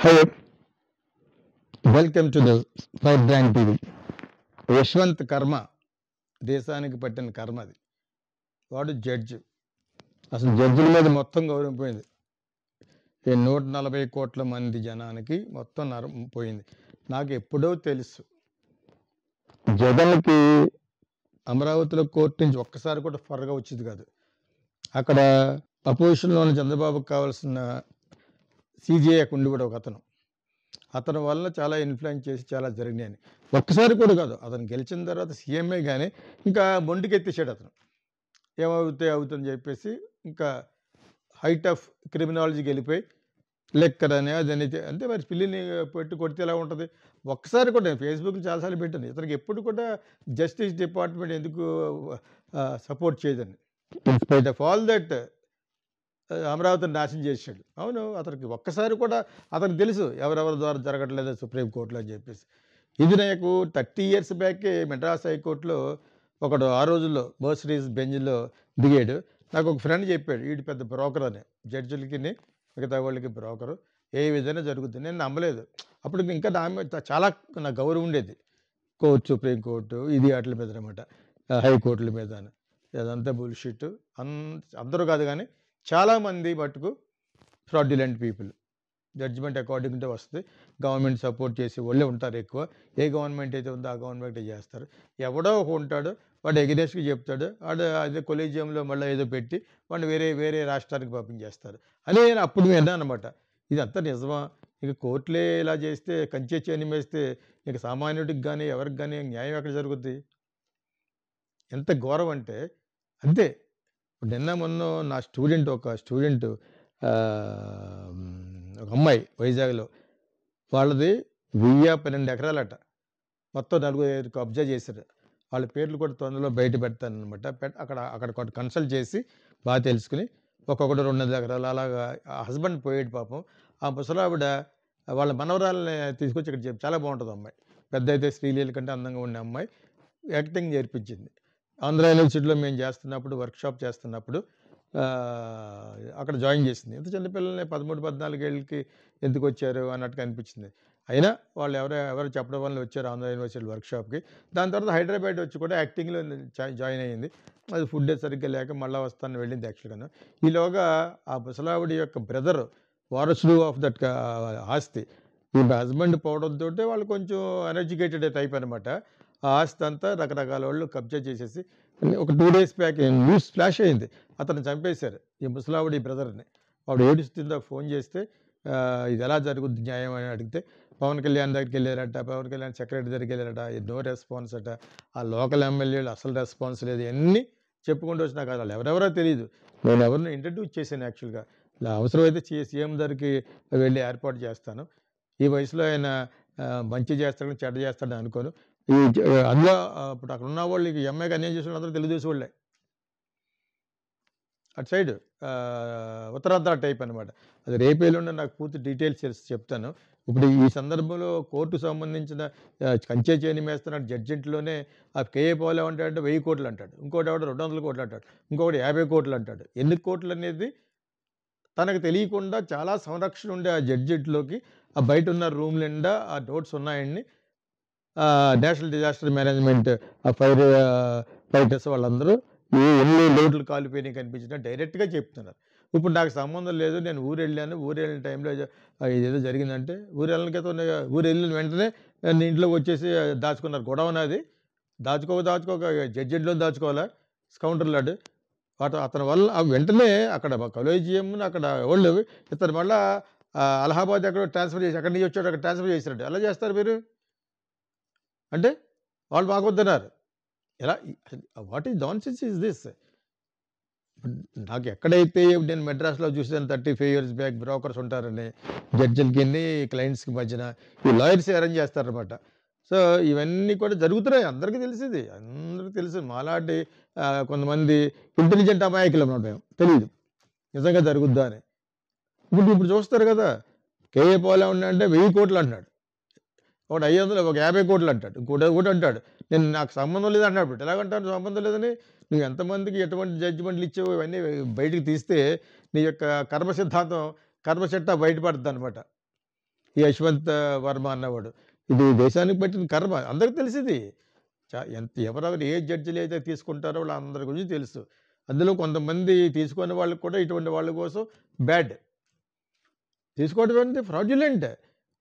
Hello, welcome to the Five Brand TV. Yashwant కర్మ దేశానికి పట్టిన కర్మ అది. వాడు జడ్జి. అసలు జడ్జిల మీద మొత్తం గౌరవం పోయింది. ఈ 140 కోట్ల మంది జనానికి మొత్తం నరం పోయింది. నాకు ఎప్పుడో తెలుసు, జగన్కి అమరావతిలో కోర్టు నుంచి ఒక్కసారి కూడా త్వరగా వచ్చేది కాదు. అక్కడ అపోజిషన్లో ఉన్న చంద్రబాబుకి కావాల్సిన సిజేఐ ఉండి కూడా ఒక అతని వల్ల చాలా ఇన్ఫ్లుయెన్స్ చేసి చాలా జరిగినాయని ఒక్కసారి కూడా కాదు. అతను గెలిచిన తర్వాత సీఎంఏ కానీ ఇంకా మొండికెత్తేసాడు అతను. అవుతుందని చెప్పేసి ఇంకా హైట్ ఆఫ్ క్రిమినాలజీకి వెళ్ళిపోయి లెక్కర్ అని అదని అంటే మరి పిల్లిని పెట్టి కొడితే ఎలా ఉంటుంది. ఒక్కసారి కూడా నేను ఫేస్బుక్లో చాలాసార్లు పెట్టాను, ఇతనికి ఎప్పుడు కూడా జస్టిస్ డిపార్ట్మెంట్ ఎందుకు సపోర్ట్ చేయదని. ఇన్స్పైట్ ఆఫ్ ఆల్ దట్ అమరావతిని నాశనం చేసాడు. అవును, అతనికి ఒక్కసారి కూడా అతనికి తెలుసు ఎవరెవరి ద్వారా జరగట్లేదు సుప్రీంకోర్టులో అని చెప్పేసి. ఇది నాకు 30 years బ్యాకే మెడ్రాస్ హైకోర్టులో ఒకడు ఆ రోజుల్లో బర్సరీస్ బెంచ్లో దిగాడు. నాకు ఒక ఫ్రెండ్ చెప్పాడు, వీడి పెద్ద బ్రోకర్ అని, జడ్జిలకి మిగతా వాళ్ళకి బ్రోకరు, ఏ విధంగా జరుగుతుంది. నేను నమ్మలేదు. అప్పుడు ఇంకా నా మీద చాలా నా గౌరవం ఉండేది. సుప్రీంకోర్టు ఇది వాటి మీద అనమాట, హైకోర్టుల మీద. అదంతా బుల్షిట్. అందరూ కాదు కానీ చాలామంది మటుకు fraudulent people. Judgement according to వస్తుంది. గవర్నమెంట్ సపోర్ట్ చేసి వాళ్ళే ఉంటారు ఎక్కువ. ఏ గవర్నమెంట్ అయితే ఉందో ఆ గవర్నమెంట్ చేస్తారు. ఎవడో ఒక ఉంటాడు, వాడు ఎగ్నెస్ట్గా చెప్తాడు, వాడు అదే కొలీజియంలో మళ్ళీ ఏదో పెట్టి వాడిని వేరే రాష్ట్రానికి పంపించేస్తారు అని నేను అప్పుడు విన్నాను అనమాట. ఇదంతా నిజమా? ఇక కోర్టులే ఇలా చేస్తే, కంచె చేనిమేస్తే ఇక సామాన్యుడికి కానీ ఎవరికి కానీ న్యాయం ఎక్కడ జరుగుద్ది? ఎంత ఘోరం అంటే అంతే. నిన్న మొన్న నా ఒక స్టూడెంట్ ఒక అమ్మాయి వైజాగ్లో, వాళ్ళది 1012 ఎకరాలట. మొత్తం 4 కబ్జా చేశారు. వాళ్ళ పేర్లు కూడా తొందరలో బయట పెడతానమాట. అక్కడ కన్సల్ట్ చేసి బాగా తెలుసుకుని ఒక్కొక్కటి 200 ఎకరాలు అలాగా. హస్బెండ్ పోయాడు పాపం. ఆ ముసలావిడ వాళ్ళ మనవరాలని తీసుకొచ్చి ఇక్కడ చాలా బాగుంటుంది అమ్మాయి. పెద్ద అయితే శ్రీలీల కంటే అందంగా ఉండే అమ్మాయి యాక్టింగ్ నేర్పించింది. ఆంధ్ర యూనివర్సిటీలో మేము చేస్తున్నప్పుడు వర్క్షాప్ చేస్తున్నప్పుడు అక్కడ జాయిన్ చేసింది. ఇంత చిన్నపిల్లల్ని 13-14 ఏళ్ళకి ఎందుకు వచ్చారు అన్నట్టుగా అనిపించింది. అయినా వాళ్ళు ఎవరు చెప్పడం వల్ల వచ్చారు ఆంధ్ర యూనివర్సిటీ వర్క్షాప్కి. దాని తర్వాత హైదరాబాద్ వచ్చి కూడా యాక్టింగ్లో జాయిన్ అయ్యింది. అది ఫుడ్ సరిగ్గా లేక మళ్ళీ వస్తాను వెళ్ళింది యాక్చువల్గా. ఈలోగా ఆ ముసలావిడి యొక్క బ్రదర్ వారసుడు ఆఫ్ దట్ ఆస్తి, ఈ హస్బెండ్ పోవడంతో వాళ్ళు కొంచెం అన్ఎడ్యుకేటెడ్ టైప్ అనమాట. ఆ ఆస్తి అంతా రకరకాల వాళ్ళు కబ్జా చేసేసి ఒక 2 days బ్యాక్ న్యూస్ ఫ్లాష్ అయింది, అతను చంపేశారు ఈ ముసలావిడి బ్రదర్ని. వాడు ఏడుస్తుందో ఫోన్ చేస్తే ఇది ఎలా జరుగుద్ది న్యాయం అని అడిగితే పవన్ కళ్యాణ్ దగ్గరికి వెళ్ళారట, పవన్ కళ్యాణ్ సెక్రటరీ దగ్గరికి వెళ్ళారట, నో రెస్పాన్స్ అట, ఆ లోకల్ ఎమ్మెల్యేలు అసలు రెస్పాన్స్ లేదు, ఇవన్నీ చెప్పుకుంటూ వచ్చినా కాదు. వాళ్ళు ఎవరెవరో తెలియదు. నేను ఎవరిని ఇంట్రడ్యూస్ చేశాను యాక్చువల్గా. ఇలా అవసరమైతే సీఎం దగ్గరికి వెళ్ళి ఏర్పాటు చేస్తాను. ఈ వయసులో ఆయన మంచి చేస్తాడని చెడ్డ చేస్తాడని అనుకోను. అందులో ఇప్పుడు అక్కడ ఉన్న వాళ్ళు ఎంఐకి అన్యాయం చేసిన అందరూ తెలుగుదేశం వాళ్ళే. అటు సైడ్ ఉత్తరాంధ్ర టైప్ అనమాట. అది రేపు ఎల్లుండి నాకు పూర్తి డీటెయిల్స్ చెప్తాను. ఇప్పుడు ఈ సందర్భంలో కోర్టుకు సంబంధించిన కంచె చేయని వేస్తున్న జడ్జిమెంట్లోనే ఆ కేఏ పాల్ ఏమంటాడంటే 1000 కోట్లు అంటాడు, ఇంకోటి ఎవడ 200 కోట్లు అంటాడు, ఇంకొకటి 50 కోట్లు అంటాడు. ఎన్ని కోట్లు అనేది తనకు తెలియకుండా చాలా సంరక్షణ ఉండే ఆ జడ్జిమెంట్లోకి ఆ బయట ఉన్న రూమ్ నిండా ఆ నోట్స్ ఉన్నాయని నేషనల్ డిజాస్టర్ మేనేజ్మెంట్ ఆ ఫైటర్స్ వాళ్ళందరూ ఎన్ని లోట్లు కాలిపోయినాయి కనిపించినా డైరెక్ట్గా చెప్తున్నారు. ఇప్పుడు నాకు సంబంధం లేదు, నేను ఊరు వెళ్ళిన టైంలో ఇదేదో జరిగిందంటే ఊరు వెళ్ళిన వెంటనే నేను ఇంట్లోకి వచ్చేసి దాచుకున్నారు. గొడవ నాది, దాచుకోక జడ్జిలో దాచుకోవాలా స్కౌంటర్లాడు. అతని వల్ల వెంటనే అక్కడ కొలీజియం అక్కడ వాళ్ళు ఇతను మళ్ళీ అలహాబాద్ ఎక్కడో ట్రాన్స్ఫర్ చేసి అక్కడి నుంచి వచ్చాడు, అక్కడ ట్రాన్స్ఫర్ చేసినట్టు ఎలా చేస్తారు మీరు? అంటే వాళ్ళు మాకొద్దన్నారు. ఎలా? What is nonsense is this? నాకు ఎక్కడైతే నేను మెడ్రాస్లో చూసాను 35 years బ్యాక్ బ్రోకర్స్ ఉంటారని జడ్జిలకి క్లయింట్స్కి మధ్యన ఈ లాయర్స్ అరేంజ్ చేస్తారనమాట. సో ఇవన్నీ కూడా జరుగుతున్నాయి, అందరికీ తెలిసింది, అందరికీ తెలుసు. మాలాంటి కొంతమంది ఇంటెలిజెంట్ అమాయకులు అన్నమాట, మేము తెలియదు నిజంగా జరుగుద్దా అని. ఇప్పుడు చూస్తారు కదా, కేఏ పాల్ ఏమన్నా 1000 కోట్లు అంటున్నాడు, ఒకటి 500 ఒక 50 కోట్లు అంటాడు, ఇంకోటి అంటాడు నేను నాకు సంబంధం లేదు అన్నాడు. ఎలాగంటాను సంబంధం లేదని? నువ్వు ఎంతమందికి ఎటువంటి జడ్జిమెంట్లు ఇచ్చావు ఇవన్నీ బయటికి తీస్తే నీ యొక్క కర్మ సిద్ధాంతం కర్మచట్ట బయటపడుతుంది అనమాట. ఈ యశ్వంత్ వర్మ అన్నవాడు. ఇది దేశానికి పట్టిన కర్మ. అందరికి తెలిసిది. ఎవరెవరు ఏ జడ్జిలు అయితే తీసుకుంటారో వాళ్ళందరి గురించి తెలుసు. అందులో కొంతమంది తీసుకునే వాళ్ళకి కూడా ఇటువంటి వాళ్ళ కోసం బ్యాడ్. తీసుకోవడం అంటే fraudulent.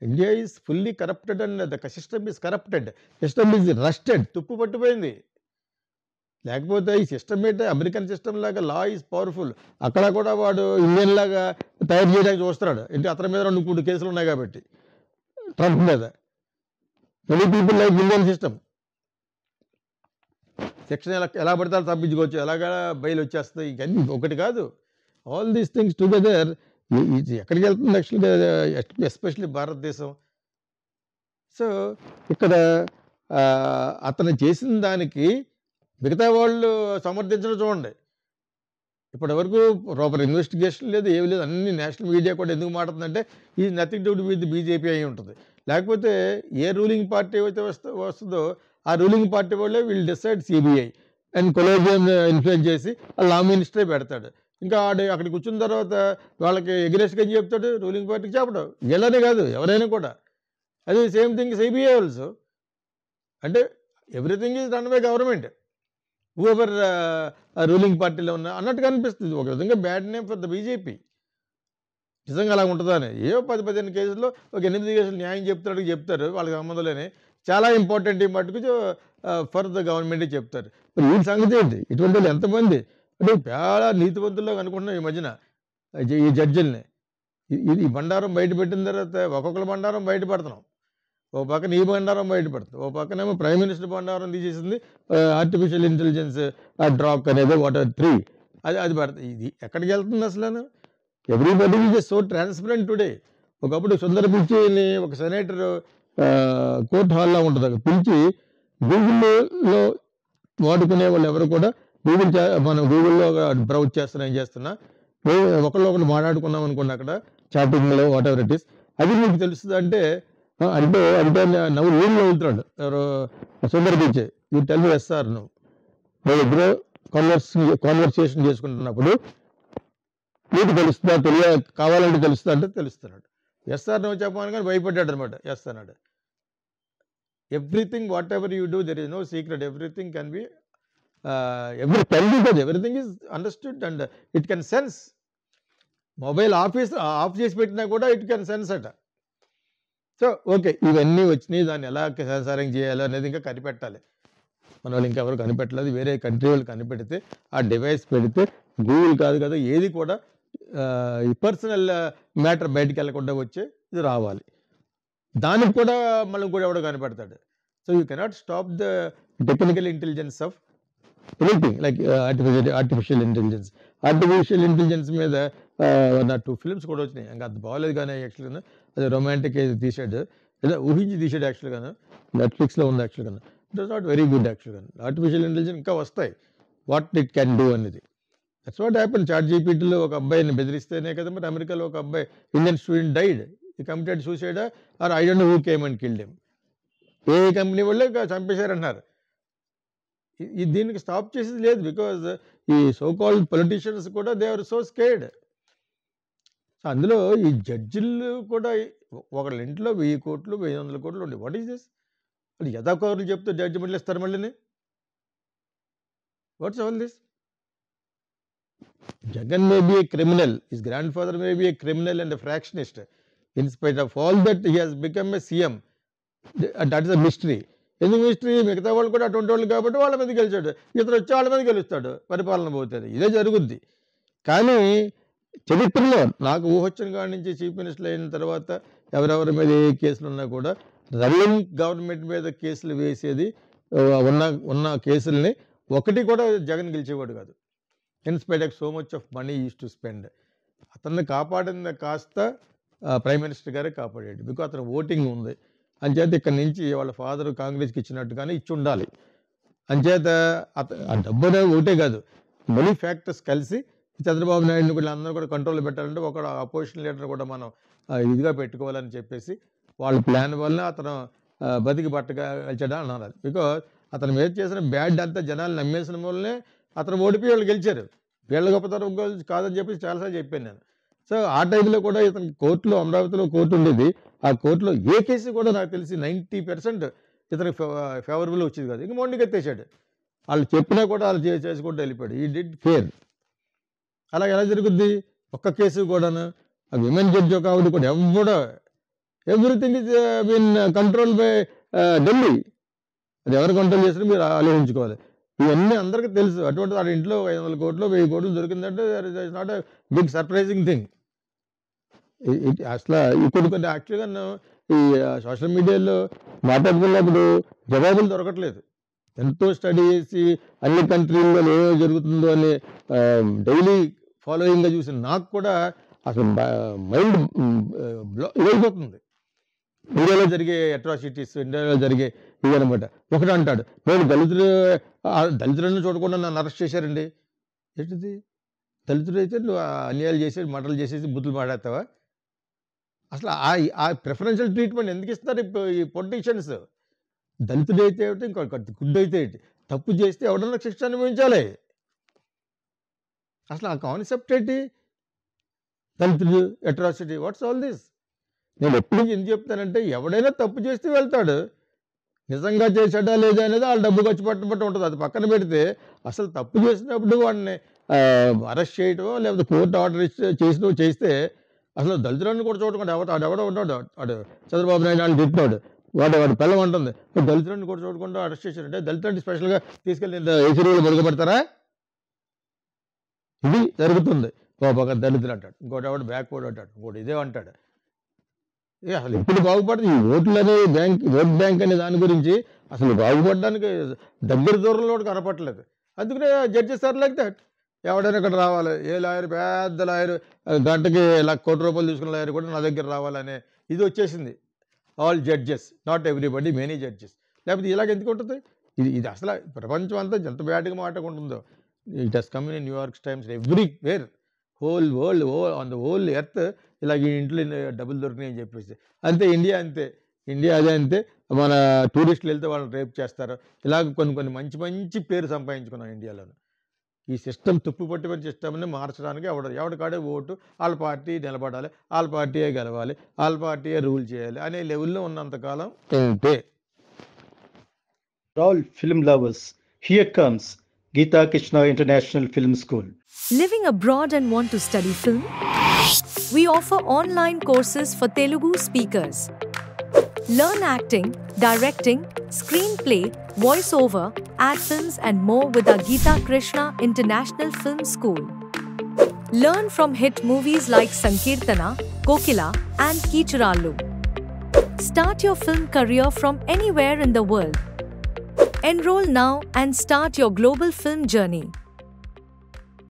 India is fully corrupted and the system is corrupted. System is rusted. తుప్పు పట్టిపోయింది. లేకపోతే ఈ సిస్టమ్ ఏంటంటే అమెరికన్ సిస్టమ్ లాగా లా ఈజ్ పవర్ఫుల్. అక్కడ కూడా వాడు ఇండియన్ లాగా తయారు చేయడానికి చూస్తున్నాడు. ఏంటి అతని మీద 2-3 కేసులు ఉన్నాయి కాబట్టి ట్రంప్ మీద. Many people like Indian system. Section ఎలా పడితే అలా తప్పించుకోవచ్చు, ఎలాగా బయలు వచ్చేస్తాయి. ఇవన్నీ ఒకటి కాదు. ఆల్ దీస్ థింగ్స్ టుగెదర్ ఇది ఎక్కడికి వెళ్తుంది యాక్చువల్గా, ఎస్పెషల్లీ భారతదేశం. సో ఇక్కడ అతను చేసిన దానికి మిగతా వాళ్ళు సమర్థించడం చూడండి. ఇప్పటి వరకు ప్రాపర్ ఇన్వెస్టిగేషన్ లేదు, ఏమి లేదు. అన్ని నేషనల్ మీడియా కూడా ఎందుకు మాట్లాడుతుందంటే ఈ nothing to do with BJP అయి ఉంటుంది. లేకపోతే ఏ రూలింగ్ పార్టీ అయితే వస్తుందో ఆ రూలింగ్ పార్టీ వాళ్ళే వీళ్ళు decide CBI and collegium influence చేసి ఆ లా మినిస్టరే పెడతాడు. ఇంకా అక్కడికి కూర్చున్న తర్వాత వాళ్ళకి ఎగ్రెస్ట్గా చెప్తాడు, రూలింగ్ పార్టీకి చెప్పడం. వీళ్ళనే కాదు, ఎవరైనా కూడా. అది సేమ్ థింగ్ సిబిఐ ఆల్సో. అంటే everything is run by government, whoever ruling పార్టీలో ఉన్న అన్నట్టుగా అనిపిస్తుంది. ఒక విధంగా bad name for the BJP. నిజంగా అలా ఉంటుందా అని. ఏవో 10-15 కేసుల్లో ఒక 8 కేసులు న్యాయం చెప్తారు వాళ్ళకి సంబంధం లేని. చాలా ఇంపార్టెంట్ ఈ మటుకు ఫర్ ద గవర్నమెంటే చెప్తారు. మరి వీటి సంగతి ఏంటి? ఇటువంటి వాళ్ళు ఎంతమంది అంటే చాలా నీతివంతుల్లో అనుకుంటున్నాం ఈ మధ్యన ఈ జడ్జిల్ని. ఈ బండారం బయట పెట్టిన తర్వాత ఒక్కొక్కరు బండారం బయటపడుతున్నాం. ఓ పక్కన ఈ బండారం బయటపడుతుంది, ఓ పక్కనేమో ప్రైమ్ మినిస్టర్ బండారం తీసేసింది ఆర్టిఫిషియల్ ఇంటెలిజెన్స్ డ్రాక్ అనేది వాటర్ 3 అది పడుతుంది. ఇది ఎక్కడికి వెళ్తుంది అసలు? Everybody is so transparent today. ఒకప్పుడు సుందర పిచ్చిని ఒక సెనేటర్ కోర్ట్ హాల్లో ఉంటుంది, అక్కడ పిలిచి గూగుల్లో వాడుకునే వాళ్ళు ఎవరు కూడా మనం గూగుల్లో బ్రౌజ్ చేస్తున్నా ఏం చేస్తున్నా ఒకళ్ళు మాట్లాడుకున్నాం అనుకోండి అక్కడ చాటింగ్లో వాట్ ఎవర్ ఇట్ ఈస్, అది మీకు తెలుస్తుంది అంటే నవ్వు ఏం నవ్వుతున్నాడు ఎవరు సుందర పిచ్చి. యూ టెల్ మీ ఎస్ఆర్ నువ్వు ఇద్దరు కాన్వర్సేషన్ చేసుకుంటున్నప్పుడు నీకు తెలుస్తుందా, కావాలంటే తెలుస్తుందా అంటే తెలుస్తున్నాడు. ఎస్ఆర్ నువ్వు చెప్పాను కానీ భయపడ్డాడు అనమాట. ఎస్ అన్నాడు. Everything whatever you do there is no secret, everything can be everything is understood and it can sense. Mobile off చేసి పెట్టినా కూడా ఇట్ కెన్ సెన్స్ అట. సో ఓకే, ఇవన్నీ వచ్చినాయి. దాన్ని ఎలా సెన్సారింగ్ చేయాలో అనేది ఇంకా కనిపెట్టాలి. మన వాళ్ళు ఇంకెవరు కనిపెట్టలేదు. వేరే కంట్రీ వాళ్ళు కనిపెడితే ఆ డివైస్ పెడితే గూగుల్ కాదు కదా ఏది కూడా ఈ పర్సనల్ మ్యాటర్ బయటికి వెళ్ళకుండా వచ్చే ఇది రావాలి. దానికి కూడా మనం కూడా ఎవడో కనిపెడతాడు. So you cannot stop the technical intelligence of anything like artificial intelligence. Artificial intelligence మీద నా 2 ఫిల్మ్స్ కూడా వచ్చినాయి. ఇంకా అది బాగోలేదు కానీ యాక్చువల్గా అది రొమాంటిక్ తీసాడు, లేదా ఊహించి తీసాడు యాక్చువల్గా. నెట్ఫ్లిక్స్లో ఉంది యాక్చువల్గా. It was not very good యాక్చువల్గా. ఆర్టిఫిషియల్ ఇంటెలిజెన్స్ ఇంకా వస్తాయి, వాట్ ఇట్ క్యాన్ డూ అనేది. That's what happen. చాట్ జీపీటీలో ఒక అబ్బాయిని బెదిరిస్తేనే కదా మరి అమెరికాలో ఒక అబ్బాయి Indian student died. He committed suicide or I don't know who came and killed him. ఏ కంపెనీ వాళ్ళే చంపేశారంటున్నారు. దీనికి స్టాప్ చేసేది లేదు. బికాజ్ ఈ సో కాల్డ్ పొలిటీషియన్స్ కూడా దే ఆర్ సో స్కేర్డ్. అందులో ఈ జడ్జిలు కూడా ఒకళ్ళ ఇంట్లో 1000 కోట్లు 1100 కోట్లు ఉండే. What is this? అది యథాకౌరులు చెప్తే జడ్జిమెంట్లు ఇస్తారు మళ్ళీ. What's all this? Jagan may be a criminal, his grandfather may be a criminal and a fractionist. In spite of all that, he has become a CM. That is a mystery. ఎందుకు mystery? మిగతా వాళ్ళు కూడా అటువంటి వాళ్ళు కాబట్టి వాళ్ళ మీద గెలిచాడు, ఇతను వచ్చి వాళ్ళ మీద గెలుస్తాడు, పరిపాలన పోతుంది. ఇదే జరుగుద్ది. కానీ చరిత్రలో నాకు ఊహొచ్చిన కాడి నుంచి చీఫ్ మినిస్టర్ అయిన తర్వాత ఎవరెవరి మీద ఏ కేసులు ఉన్నా కూడా రన్నింగ్ గవర్నమెంట్ మీద కేసులు వేసేది ఉన్న కేసుల్ని ఒకటి కూడా జగన్ గెలిచేవాడు కాదు. In spite of so much of money use to spend. అతన్ని కాపాడింది కాస్త ప్రైమ్ మినిస్టర్ గారే కాపాడాడు. బికాజ్ అతను ఓటింగ్ ఉంది. అంచేత ఇక్కడ నుంచి వాళ్ళ ఫాదర్ కాంగ్రెస్కి ఇచ్చినట్టుగానే ఇచ్చి ఉండాలి. అంచేత ఆ డబ్బు అనేది ఒకటే కాదు, మనీ ఫ్యాక్టర్స్ కలిసి చంద్రబాబు నాయుడుని కూడా అందరూ కూడా కంట్రోల్లో పెట్టాలంటే ఒక అపోజిషన్ లీడర్ కూడా మనం ఇదిగా పెట్టుకోవాలని చెప్పేసి వాళ్ళ ప్లాన్ వల్ల అతను బతికి బట్టగా గెలిచాడా అన్నారు. బికాజ్ అతను మీద చేసిన బ్యాడ్ అంతా జనాలు నమ్మేసిన వల్లనే అతను ఓడిపోయి వాళ్ళు గెలిచారు. వీళ్ళ గొప్పతనం కాదని చెప్పేసి చాలాసార్లు చెప్పాను నేను. సో ఆ టైంలో కూడా ఇతను కోర్టులో అమరావతిలో కోర్టు ఉండేది. ఆ కోర్టులో ఏ కేసు కూడా నాకు తెలిసి 90% ఇతనికి ఫేవరబుల్ వచ్చేది కాదు. ఇంక మొండికి ఎత్తేసాడు. వాళ్ళు చెప్పినా కూడా వాళ్ళు చేసుకుంటూ వెళ్ళిపోయాడు. ఈ డిడ్ కేర్. అలా ఎలా జరుగుద్ది? ఒక్క కేసు కూడాను విమెన్ జడ్జి ఒక ఆవిడ కూడా ఎవడో everything is been control by Delhi. అది ఎవరు కంట్రోల్ చేసినా మీరు ఆలోచించుకోవాలి. ఇవన్నీ అందరికీ తెలుసు. అటువంటి వాడి ఇంట్లో 500 కోట్లు 1000 కోట్లు దొరికిందంటే it's not a big surprising thing. అసలు కొన్ని యాక్చువల్గా ఈ సోషల్ మీడియాలో మాట్లాడుకున్నప్పుడు జవాబులు దొరకట్లేదు. ఎంతో స్టడీ చేసి అన్ని కంట్రీల్లో ఏమేమి జరుగుతుందో అని డైలీ ఫాలోయింగ్గా చూసిన నాకు కూడా అసలు మైండ్ ఇదైపోతుంది. ఇండియాలో జరిగే అట్రాసిటీస్, ఇండియాలో జరిగే ఇవి అనమాట. ఒకటి అంటాడు, నేను దళితులను చూడకుండా నన్ను అరెస్ట్ చేశారండి. ఏంటిది? దళితుడు అయితే నువ్వు అన్యాయాలు చేసి మటలు చేసేసి బుద్ధులు మాట్లాడతావా? అసలు ఆ ప్రిఫరెన్షియల్ ట్రీట్మెంట్ ఎందుకు ఇస్తారు ఈ పొలిటీషియన్స్? దళితుడు అయితే ఏమిటి, ఇంకొక గుడ్డు అయితే ఏంటి? తప్పు చేస్తే ఎవడన్నా శిక్ష అనుభవించాలి. అసలు ఆ కాన్సెప్ట్ ఏంటి? దళితుడు అట్రాసిటీ, వాట్స్ ఆల్ దిస్? నేను ఎప్పుడు ఎందుకు చెప్తానంటే, ఎవడైనా తప్పు చేస్తే వెళ్తాడు. నిజంగా చేశాడా లేదా అనేది వాళ్ళ డబ్బు ఖర్చు పట్టబట్టి ఉంటుంది. అది పక్కన పెడితే అసలు తప్పు చేసినప్పుడు వాడిని అరెస్ట్ చేయటమో లేకపోతే కోర్టు ఆర్డర్ చేస్తే అసలు దళితులను కూడా చూడకుండా ఎవడో ఉన్నాడు, వాడు చంద్రబాబు నాయుడు వాళ్ళు తిట్టినాడు, వాడు పిల్లం ఉంటుంది. దళితులను కూడా చూడకుండా అరెస్ట్ చేశారంటే దళితులని స్పెషల్గా తీసుకెళ్ళి ఏసీలో మరుగుపెడతారా? ఇది జరుగుతుంది. ఒక దళితులు అంటాడు, ఇంకోటి ఎవడు బ్యాక్వర్డ్ అంటాడు, ఇంకోటి ఇదే అంటాడు. అసలు ఎప్పుడు బాగుపడుతుంది ఈ ఓట్లు అనే ఓట్ బ్యాంక్ అనే దాని గురించి? అసలు బాగుపడడానికి దగ్గర దూరంలో కనపట్లేదు. అందుకనే జడ్జెస్ ఆర్ లైక్ దట్. ఎవడైనా ఇక్కడ రావాలి, ఏ లాయర్, పెద్ద లాయర్, గంటకి ₹1,00,00,000 తీసుకున్న లాయర్ కూడా నా దగ్గర రావాలనే ఇది వచ్చేసింది. All judges, not everybody, many judges. లేకపోతే ఇలాగ ఎందుకు ఉంటుంది? ఇది అసలు ప్రపంచం అంతా ఎంత బ్యాడ్గా మాట్లాడుకుంటుందో. It has come in New York Times, everywhere, whole world, on the whole earth ఇలాగ ఇంట్లో డబ్బులు దొరికినాయి అని చెప్పేసి. అంతే ఇండియా, అంతే ఇండియా అదే అంతే. మన టూరిస్టులు వెళ్తే వాళ్ళని రేప్ చేస్తారు. ఇలాగ కొన్ని మంచి మంచి పేరు సంపాదించుకున్నాం ఇండియాలో. ఈ సిస్టమ్ తుప్పుపట్టిన సిస్టమ్ని మార్చడానికి ఎవడికాడే ఓటు, వాళ్ళ పార్టీ నిలబడాలి, వాళ్ళ పార్టీయే గెలవాలి, వాళ్ళ పార్టీయే రూల్ చేయాలి అనే లెవెల్లో ఉన్నంతకాలం ఏంటే. All film lovers, here comes Geeta Krishna International Film School. Living abroad and want to study film? We offer online courses for Telugu speakers. Learn acting, directing, screenplay, voiceover, ad films and more with our Geeta Krishna International Film School. Learn from hit movies like Sankirtana, Kokila and Kichirallu. Start your film career from anywhere in the world. Enroll now and start your global film journey.